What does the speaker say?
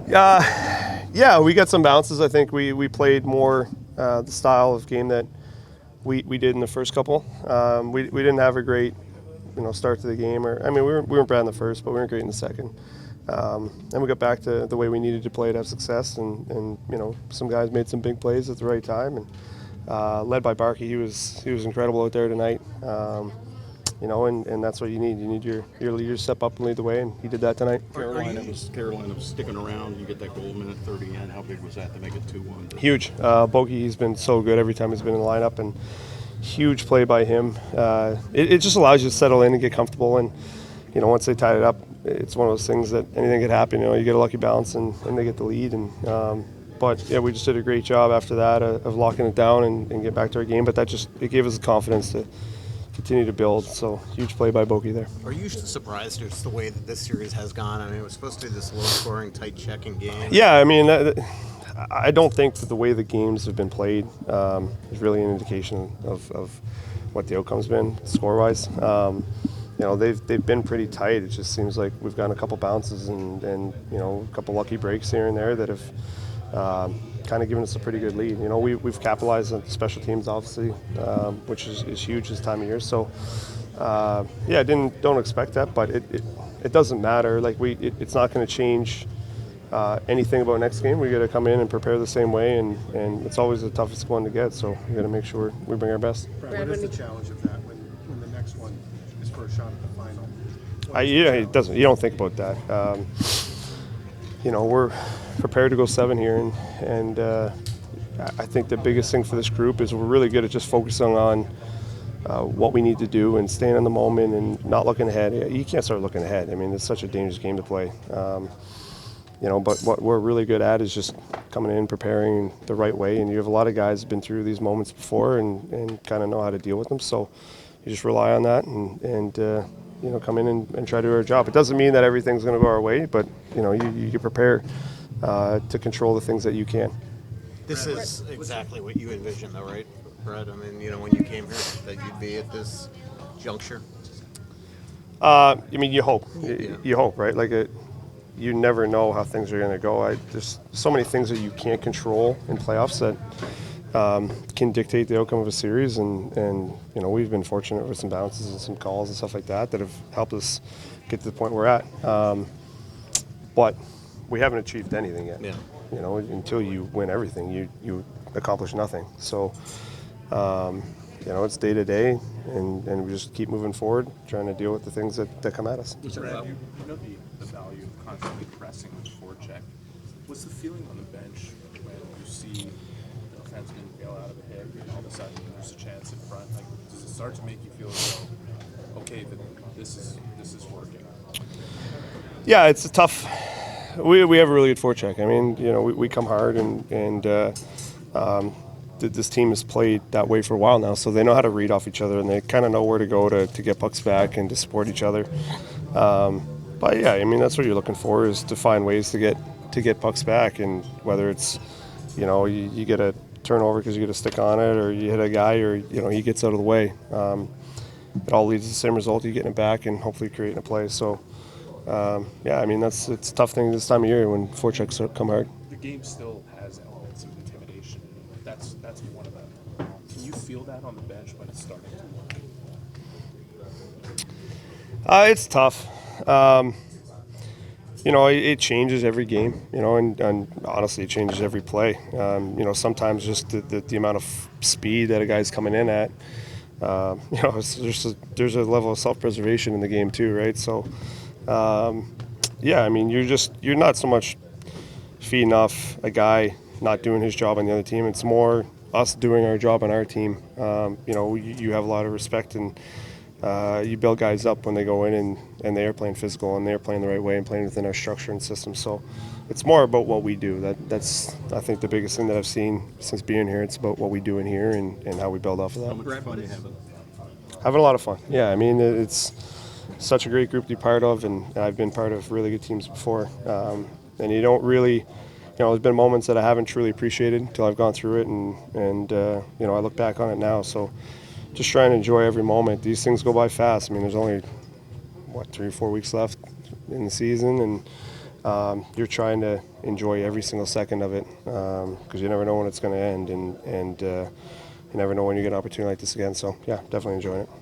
Yeah, we got some bounces. I think we played more the style of game that we did in the first couple. We didn't have a great start to the game. We weren't bad in the first, but we weren't great in the second. And we got back to the way we needed to play to have success. And some guys made some big plays at the right time. And led by Barkey, he was incredible out there tonight. And that's what you need. You need your leaders to step up and lead the way, and he did that tonight. Carolina was sticking around. You get that goal minute 30 in. How big was that to make it 2-1? Huge. Bogey, he's been so good every time he's been in the lineup, and huge play by him. It just allows you to settle in and get comfortable, and once they tied it up, it's one of those things that anything could happen. You get a lucky bounce and they get the lead, but yeah, we just did a great job after that of locking it down and get back to our game. But it gave us the confidence to continue to build. So huge play by Bokey there. Are you surprised just the way that this series has gone? I mean, it was supposed to be this low-scoring, tight checking game. Yeah, I don't think that the way the games have been played is really an indication of what the outcome's been score-wise. They've been pretty tight. It just seems like we've gotten a couple bounces and a couple lucky breaks here and there that have kind of given us a pretty good lead. We've capitalized on special teams, obviously, which is huge this time of year. So, don't expect that, but it doesn't matter. It's not going to change anything about next game. We got to come in and prepare the same way, and it's always the toughest one to get. So we got to make sure we bring our best. Brad, what is the challenge of that when the next one is for a shot at the final? It doesn't. You don't think about that. We're prepared to go 7 here, and I think the biggest thing for this group is we're really good at just focusing on what we need to do and staying in the moment and not looking ahead. You can't start looking ahead. It's such a dangerous game to play. But what we're really good at is just coming in, preparing the right way. And you have a lot of guys who've been through these moments before and kind of know how to deal with them. So you just rely on that and come in and try to do our job. It doesn't mean that everything's going to go our way, but you prepare to control the things that you can. This is exactly what you envisioned, though, right, Brad? When you came here, that you'd be at this juncture. You hope. You hope, right? You never know how things are going to go. There's so many things that you can't control in playoffs that can dictate the outcome of a series, and we've been fortunate with some bounces and some calls and stuff like that have helped us get to the point we're at. But we haven't achieved anything yet. Yeah. Until you win everything, you accomplish nothing. So, it's day to day, and we just keep moving forward, trying to deal with the things that come at us. Brad, the value of constantly pressing with forecheck. What's the feeling on the bench when you see the defenseman bail out of a hit and all of a sudden there's a chance in front? Does it start to make you feel as though, okay, this is working? Yeah, it's a tough. We have a really good forecheck. We come hard and this team has played that way for a while now, so they know how to read off each other and they kind of know where to go to get pucks back and to support each other. But yeah, that's what you're looking for, is to find ways to get pucks back, and whether it's you get a turnover because you get a stick on it, or you hit a guy, or he gets out of the way. It all leads to the same result: you getting it back and hopefully creating a play. So it's a tough thing this time of year when forechecks come hard. The game still has elements of intimidation. That's one of them. Can you feel that on the bench when it's starting to work? It's tough. It changes every game, and honestly, it changes every play. Sometimes just the amount of speed that a guy's coming in at, there's a level of self-preservation in the game too, right? So, you're not so much feeding off a guy not doing his job on the other team. It's more us doing our job on our team. You have a lot of respect, and you build guys up when they go in and they are playing physical and they are playing the right way and playing within our structure and system. So it's more about what we do. That's I think the biggest thing that I've seen since being here. It's about what we do in here and how we build off of that. How much fun are you having? Having a lot of fun. Yeah, it's such a great group to be part of, and I've been part of really good teams before. And you don't really, there's been moments that I haven't truly appreciated until I've gone through it, and I look back on it now. So just trying to enjoy every moment. These things go by fast. There's only 3 or 4 weeks left in the season, and you're trying to enjoy every single second of it because you never know when it's going to end, and you never know when you get an opportunity like this again. So yeah, definitely enjoying it.